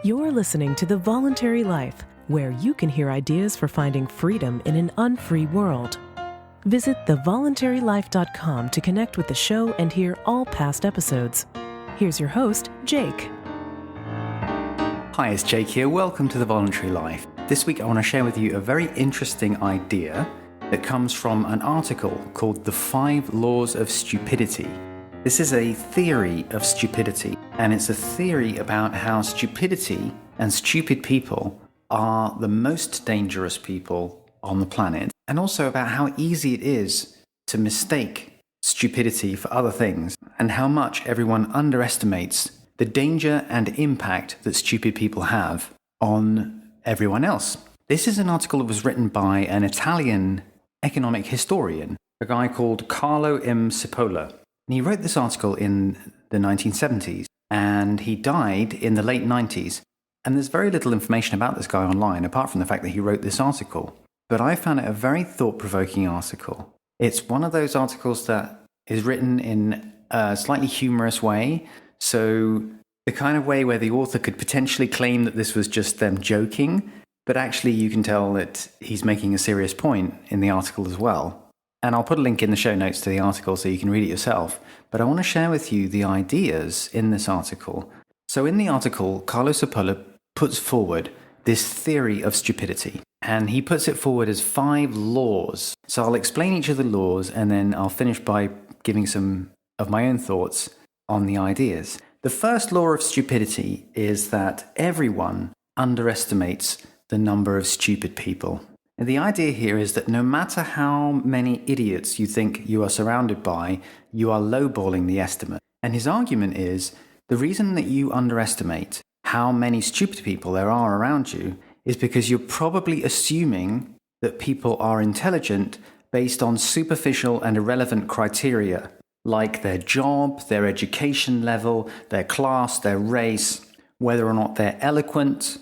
You're listening to The Voluntary Life, where you can hear ideas for finding freedom in an unfree world. Visit thevoluntarylife.com to connect with the show and hear all past episodes. Here's your host, Jake. Hi, it's Jake here. Welcome to The Voluntary Life. This week I want to share with you a very interesting idea that comes from an article called The 5 Laws of Stupidity. This is a theory of stupidity, and it's a theory about how stupidity and stupid people are the most dangerous people on the planet, and also about how easy it is to mistake stupidity for other things, and how much everyone underestimates the danger and impact that stupid people have on everyone else. This is an article that was written by an Italian economic historian, a guy called Carlo M. Cipolla. And he wrote this article in the 1970s, and he died in the late 90s. And there's very little information about this guy online, apart from the fact that he wrote this article. But I found it a very thought-provoking article. It's one of those articles that is written in a slightly humorous way. So the kind of way where the author could potentially claim that this was just them joking, but actually you can tell that he's making a serious point in the article as well. And I'll put a link in the show notes to the article so you can read it yourself. But I want to share with you the ideas in this article. So in the article, Carlo Cipolla puts forward this theory of stupidity. And he puts it forward as 5 laws. So I'll explain each of the laws, and then I'll finish by giving some of my own thoughts on the ideas. The first law of stupidity is that everyone underestimates the number of stupid people. And the idea here is that no matter how many idiots you think you are surrounded by, you are lowballing the estimate. And his argument is the reason that you underestimate how many stupid people there are around you is because you're probably assuming that people are intelligent based on superficial and irrelevant criteria, like their job, their education level, their class, their race, whether or not they're eloquent,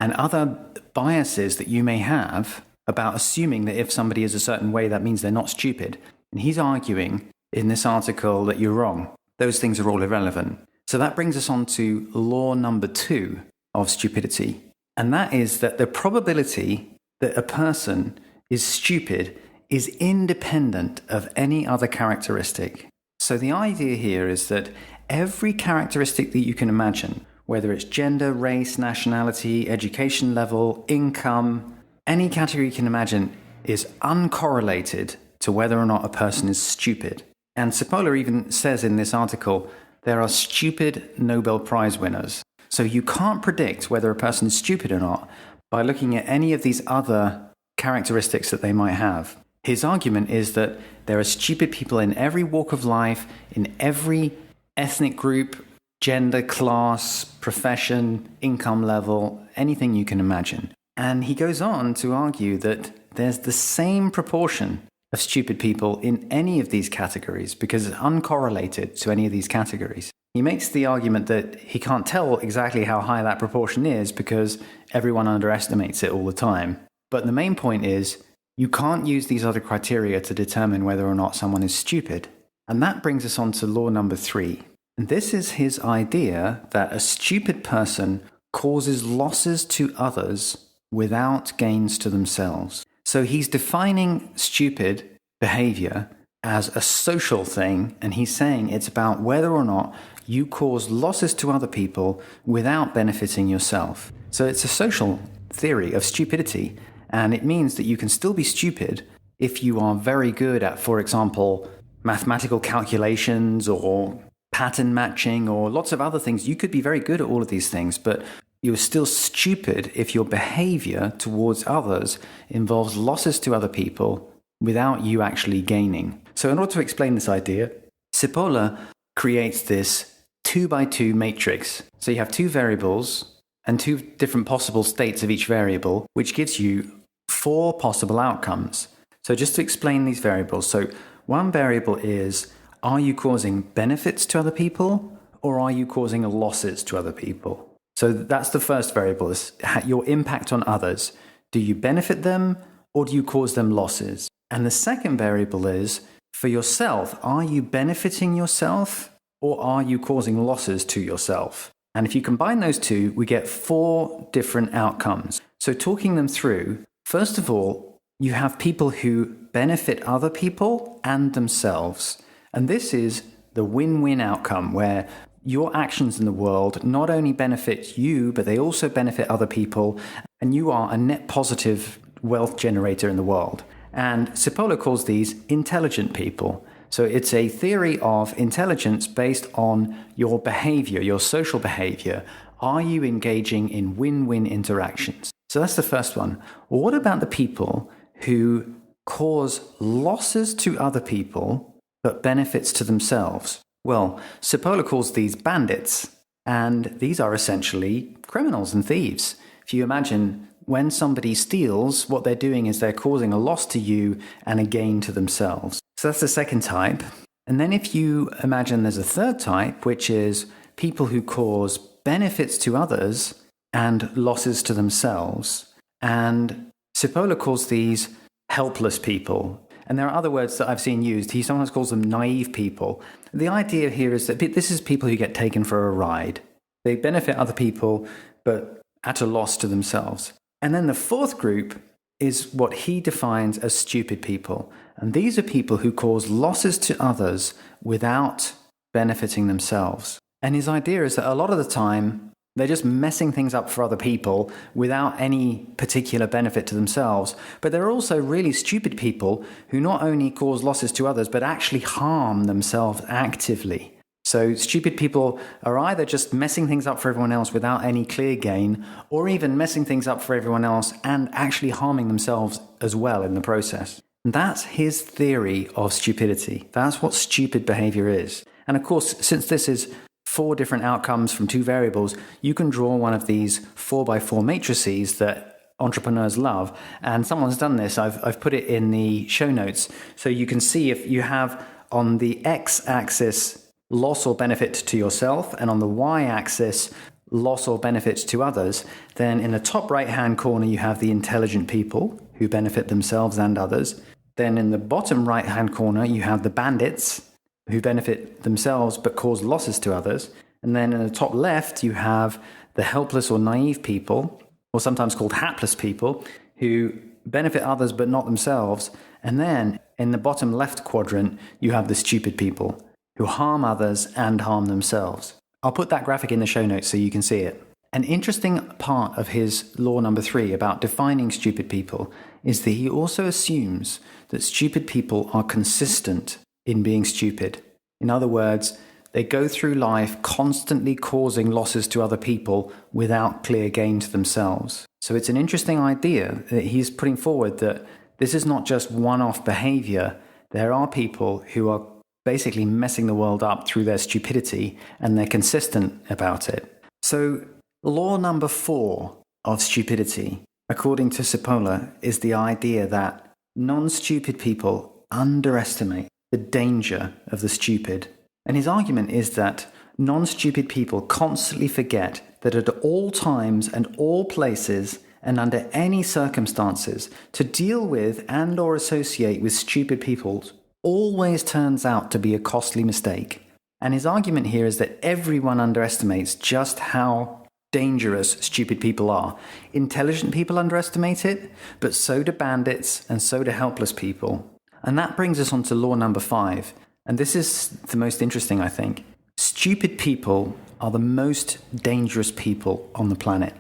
and other biases that you may have about assuming that if somebody is a certain way, that means they're not stupid. And he's arguing in this article that you're wrong. Those things are all irrelevant. So that brings us on to law number 2 of stupidity. And that is that the probability that a person is stupid is independent of any other characteristic. So the idea here is that every characteristic that you can imagine, whether it's gender, race, nationality, education level, income, any category you can imagine, is uncorrelated to whether or not a person is stupid. And Cipolla even says in this article, there are stupid Nobel Prize winners. So you can't predict whether a person is stupid or not by looking at any of these other characteristics that they might have. His argument is that there are stupid people in every walk of life, in every ethnic group, gender, class, profession, income level, anything you can imagine. And he goes on to argue that there's the same proportion of stupid people in any of these categories because it's uncorrelated to any of these categories. He makes the argument that he can't tell exactly how high that proportion is because everyone underestimates it all the time. But the main point is you can't use these other criteria to determine whether or not someone is stupid. And that brings us on to law number 3. And this is his idea that a stupid person causes losses to others without gains to themselves. So he's defining stupid behavior as a social thing, and he's saying it's about whether or not you cause losses to other people without benefiting yourself. So it's a social theory of stupidity, and it means that you can still be stupid if you are very good at, for example, mathematical calculations or pattern matching or lots of other things. You could be very good at all of these things, but you're still stupid if your behavior towards others involves losses to other people without you actually gaining. So in order to explain this idea, Cipolla creates this 2x2 matrix. So you have 2 variables and 2 different possible states of each variable, which gives you 4 possible outcomes. So just to explain these variables. So one variable is, are you causing benefits to other people or are you causing losses to other people? So that's the first variable, is your impact on others. Do you benefit them or do you cause them losses? And the second variable is, for yourself, are you benefiting yourself or are you causing losses to yourself? And if you combine those two, we get 4 different outcomes. So talking them through, first of all, you have people who benefit other people and themselves. And this is the win-win outcome where your actions in the world not only benefit you, but they also benefit other people. And you are a net positive wealth generator in the world. And Cipolla calls these intelligent people. So it's a theory of intelligence based on your behavior, your social behavior. Are you engaging in win-win interactions? So that's the first one. Well, what about the people who cause losses to other people but benefits to themselves? Well, Cipolla calls these bandits, and these are essentially criminals and thieves. If you imagine when somebody steals, what they're doing is they're causing a loss to you and a gain to themselves. So that's the second type. And then if you imagine there's a third type, which is people who cause benefits to others and losses to themselves. And Cipolla calls these helpless people. And there are other words that I've seen used. He sometimes calls them naive people. The idea here is that this is people who get taken for a ride. They benefit other people, but at a loss to themselves. And then the fourth group is what he defines as stupid people. And these are people who cause losses to others without benefiting themselves. And his idea is that a lot of the time, they're just messing things up for other people without any particular benefit to themselves. But there are also really stupid people who not only cause losses to others, but actually harm themselves actively. So stupid people are either just messing things up for everyone else without any clear gain, or even messing things up for everyone else and actually harming themselves as well in the process. And that's his theory of stupidity. That's what stupid behavior is. And of course, since this is 4 different outcomes from 2 variables, you can draw one of these 4x4 matrices that entrepreneurs love. And someone's done this. I've put it in the show notes. So you can see if you have on the x-axis loss or benefit to yourself, and on the y-axis loss or benefit to others, then in the top right-hand corner you have the intelligent people who benefit themselves and others. Then in the bottom right-hand corner you have the bandits who benefit themselves but cause losses to others. And then in the top left, you have the helpless or naive people, or sometimes called hapless people, who benefit others but not themselves. And then in the bottom left quadrant, you have the stupid people who harm others and harm themselves. I'll put that graphic in the show notes so you can see it. An interesting part of his law number 3 about defining stupid people is that he also assumes that stupid people are consistent in being stupid. In other words, they go through life constantly causing losses to other people without clear gain to themselves. So it's an interesting idea that he's putting forward, that this is not just one-off behavior. There are people who are basically messing the world up through their stupidity, and they're consistent about it. So law number 4 of stupidity, according to Cipolla, is the idea that non-stupid people underestimate the danger of the stupid. And his argument is that non-stupid people constantly forget that at all times and all places and under any circumstances, to deal with and or associate with stupid people always turns out to be a costly mistake. And his argument here is that everyone underestimates just how dangerous stupid people are. Intelligent people underestimate it, but so do bandits and so do helpless people. And that brings us on to law number 5. And this is the most interesting, I think. Stupid people are the most dangerous people on the planet.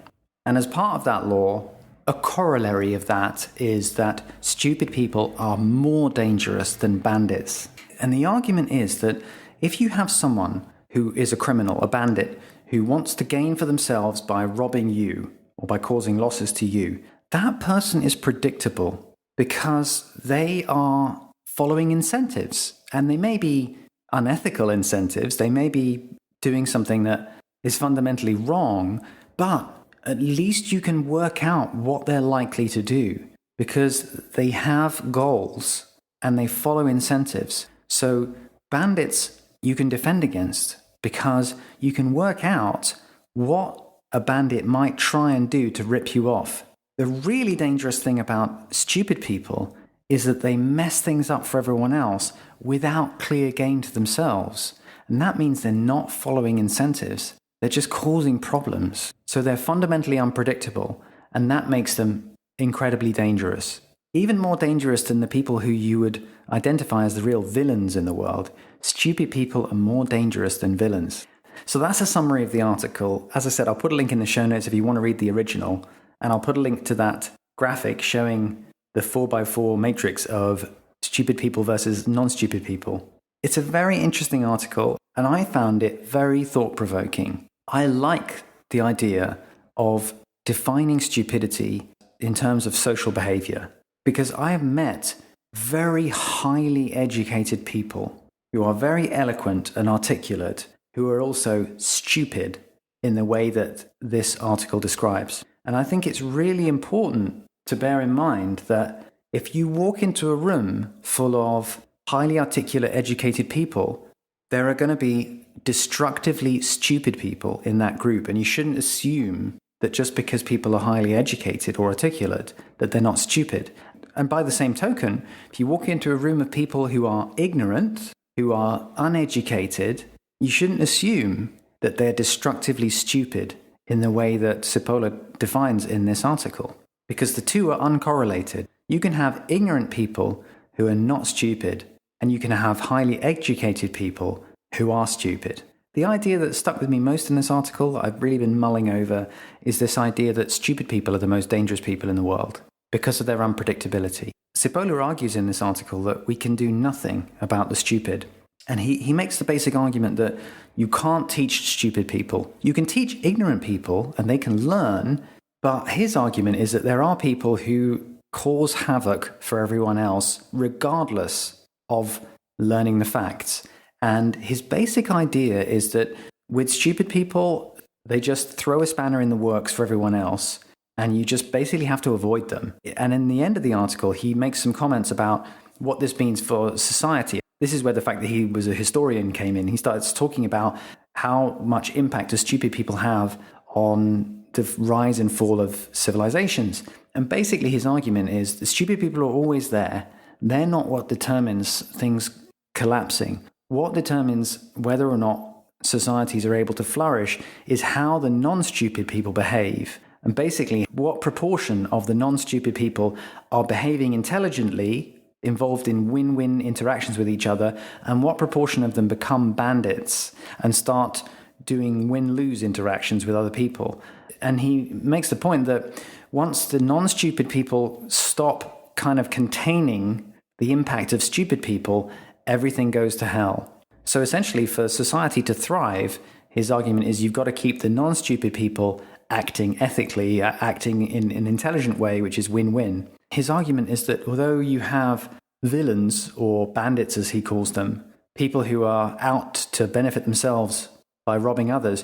And as part of that law, a corollary of that is that stupid people are more dangerous than bandits. And the argument is that if you have someone who is a criminal, a bandit, who wants to gain for themselves by robbing you or by causing losses to you, that person is predictable because they are following incentives. And they may be unethical incentives. They may be doing something that is fundamentally wrong, but at least you can work out what they're likely to do because they have goals and they follow incentives. So bandits you can defend against because you can work out what a bandit might try and do to rip you off. The really dangerous thing about stupid people is that they mess things up for everyone else without clear gain to themselves. And that means they're not following incentives. They're just causing problems. So they're fundamentally unpredictable, and that makes them incredibly dangerous. Even more dangerous than the people who you would identify as the real villains in the world. Stupid people are more dangerous than villains. So that's a summary of the article. As I said, I'll put a link in the show notes if you want to read the original, and I'll put a link to that graphic showing the 4x4 matrix of stupid people versus non-stupid people. It's a very interesting article, and I found it very thought-provoking. I like the idea of defining stupidity in terms of social behavior, because I have met very highly educated people who are very eloquent and articulate, who are also stupid in the way that this article describes. And I think it's really important to bear in mind that if you walk into a room full of highly articulate, educated people, there are going to be destructively stupid people in that group. And you shouldn't assume that just because people are highly educated or articulate, that they're not stupid. And by the same token, if you walk into a room of people who are ignorant, who are uneducated, you shouldn't assume that they're destructively stupid in the way that Cipolla defines in this article, because the two are uncorrelated. You can have ignorant people who are not stupid, and you can have highly educated people who are stupid. The idea that stuck with me most in this article, that I've really been mulling over, is this idea that stupid people are the most dangerous people in the world because of their unpredictability. Cipolla argues in this article that we can do nothing about the stupid. And he makes the basic argument that you can't teach stupid people. You can teach ignorant people and they can learn, but his argument is that there are people who cause havoc for everyone else regardless of learning the facts. And his basic idea is that with stupid people, they just throw a spanner in the works for everyone else, and you just basically have to avoid them. And in the end of the article, he makes some comments about what this means for society. This is where the fact that he was a historian came in. He starts talking about how much impact do stupid people have on the rise and fall of civilizations. And basically his argument is the stupid people are always there. They're not what determines things collapsing. What determines whether or not societies are able to flourish is how the non-stupid people behave. And basically, what proportion of the non-stupid people are behaving intelligently, involved in win-win interactions with each other, and what proportion of them become bandits and start doing win-lose interactions with other people. And he makes the point that once the non-stupid people stop kind of containing the impact of stupid people, everything goes to hell. So essentially, for society to thrive, his argument is you've got to keep the non-stupid people acting ethically, acting in an intelligent way, which is win-win. His argument is that although you have villains, or bandits as he calls them, people who are out to benefit themselves by robbing others,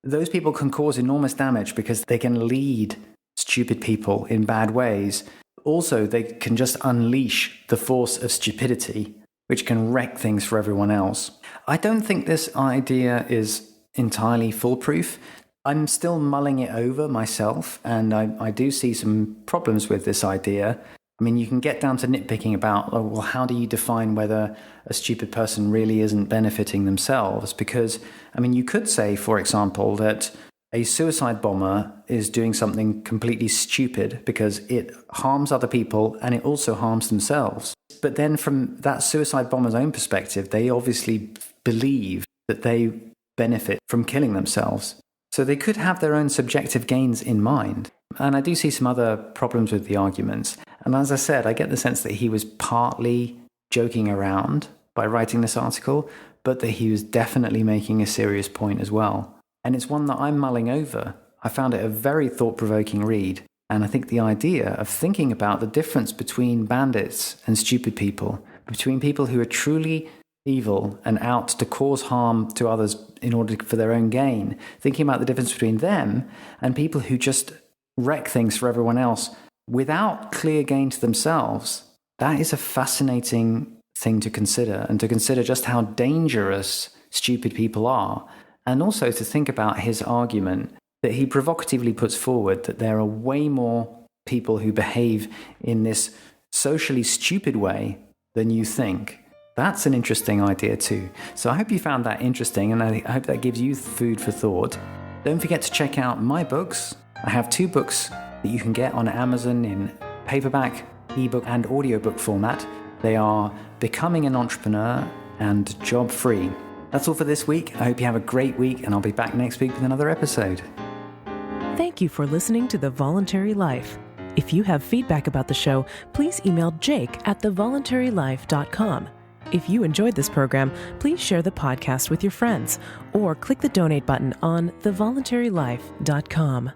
those people can cause enormous damage because they can lead stupid people in bad ways. Also, they can just unleash the force of stupidity, which can wreck things for everyone else. I don't think this idea is entirely foolproof. I'm still mulling it over myself, and I do see some problems with this idea. I mean, you can get down to nitpicking about, oh, well, how do you define whether a stupid person really isn't benefiting themselves? Because, I mean, you could say, for example, that a suicide bomber is doing something completely stupid because it harms other people and it also harms themselves. But then from that suicide bomber's own perspective, they obviously believe that they benefit from killing themselves. So they could have their own subjective gains in mind. And I do see some other problems with the arguments. And as I said, I get the sense that he was partly joking around by writing this article, but that he was definitely making a serious point as well. And it's one that I'm mulling over. I found it a very thought-provoking read. And I think the idea of thinking about the difference between bandits and stupid people, between people who are truly evil and out to cause harm to others in order for their own gain, thinking about the difference between them and people who just wreck things for everyone else without clear gain to themselves, that is a fascinating thing to consider, and to consider just how dangerous stupid people are. And also to think about his argument that he provocatively puts forward, that there are way more people who behave in this socially stupid way than you think. That's an interesting idea too. So I hope you found that interesting, and I hope that gives you food for thought. Don't forget to check out my books. I have 2 books that you can get on Amazon in paperback, ebook, and audiobook format. They are Becoming an Entrepreneur and Job Free. That's all for this week. I hope you have a great week, and I'll be back next week with another episode. Thank you for listening to The Voluntary Life. If you have feedback about the show, please email jake@thevoluntarylife.com. If you enjoyed this program, please share the podcast with your friends or click the donate button on thevoluntarylife.com.